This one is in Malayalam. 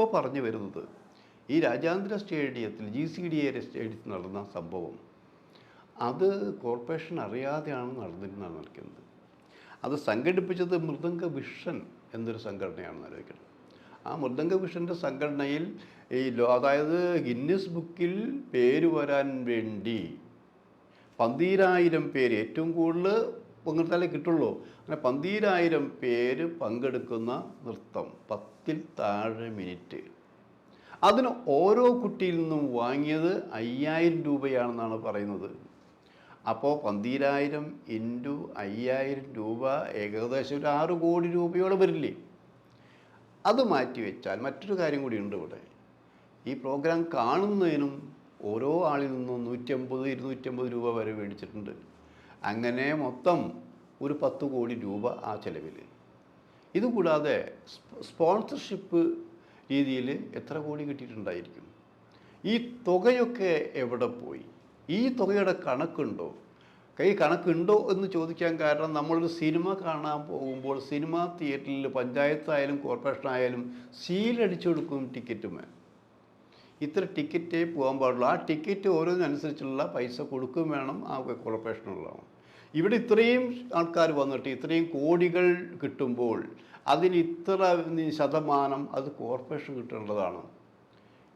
ഇപ്പോൾ പറഞ്ഞു വരുന്നത് ഈ രാജ്യാന്തര സ്റ്റേഡിയത്തിൽ GCDA സ്റ്റേഡിയത്തിൽ നടന്ന സംഭവം അത് കോർപ്പറേഷൻ അറിയാതെയാണ് നടന്നിരുന്നതാണ് നിൽക്കുന്നത്. അത് സംഘടിപ്പിച്ചത് മൃദംഗ വിഷൻ എന്നൊരു സംഘടനയാണെന്ന് ആലോചിക്കണം. ആ മൃദംഗ വിഷൻ്റെ സംഘടനയിൽ അതായത് ഗിന്നസ് ബുക്കിൽ പേര് വരാൻ വേണ്ടി 12,000 പേര്, ഏറ്റവും കൂടുതൽ പങ്കെടുത്താലേ കിട്ടുള്ളൂ, അങ്ങനെ 12,000 പേര് പങ്കെടുക്കുന്ന നൃത്തം 10-ൽ താഴെ മിനിറ്റ്. അതിന് ഓരോ കുട്ടിയിൽ നിന്നും വാങ്ങിയത് 5,000 രൂപയാണെന്നാണ് പറയുന്നത്. അപ്പോൾ 12,000 ഇൻറ്റു 5,000 രൂപ ഏകദേശം ഒരു 6 കോടി രൂപയോളം വരില്ലേ? അത് മാറ്റിവെച്ചാൽ മറ്റൊരു കാര്യം കൂടിയുണ്ട് ഇവിടെ. ഈ പ്രോഗ്രാം കാണുന്നതിനും ഓരോ ആളിൽ നിന്നും 150-250 രൂപ വരെ മേടിച്ചിട്ടുണ്ട്. അങ്ങനെ മൊത്തം ഒരു 10 കോടി രൂപ ആ ചെലവിൽ. ഇതുകൂടാതെ സ്പോൺസർഷിപ്പ് രീതിയിൽ എത്ര കോടി കിട്ടിയിട്ടുണ്ടായിരിക്കും? ഈ തുകയൊക്കെ എവിടെ പോയി? ഈ തുകയുടെ കണക്കുണ്ടോ? കണക്കുണ്ടോ എന്ന് ചോദിക്കാൻ കാരണം, നമ്മളൊരു സിനിമ കാണാൻ പോകുമ്പോൾ സിനിമാ തിയേറ്ററിൽ പഞ്ചായത്തായാലും കോർപ്പറേഷനായാലും സീലടിച്ചു കൊടുക്കും ടിക്കറ്റുമേ. ഇത്ര ടിക്കറ്റേ പോകാൻ പാടുള്ളൂ. ആ ടിക്കറ്റ് ഓരോന്നിനനുസരിച്ചുള്ള പൈസ കൊടുക്കുകയും വേണം ആ കോർപ്പറേഷനുള്ളതാണ്. ഇവിടെ ഇത്രയും ആൾക്കാർ വന്നിട്ട് ഇത്രയും കോടികൾ കിട്ടുമ്പോൾ അതിന് ഇത്ര ശതമാനം അത് കോർപ്പറേഷൻ കിട്ടേണ്ടതാണ്.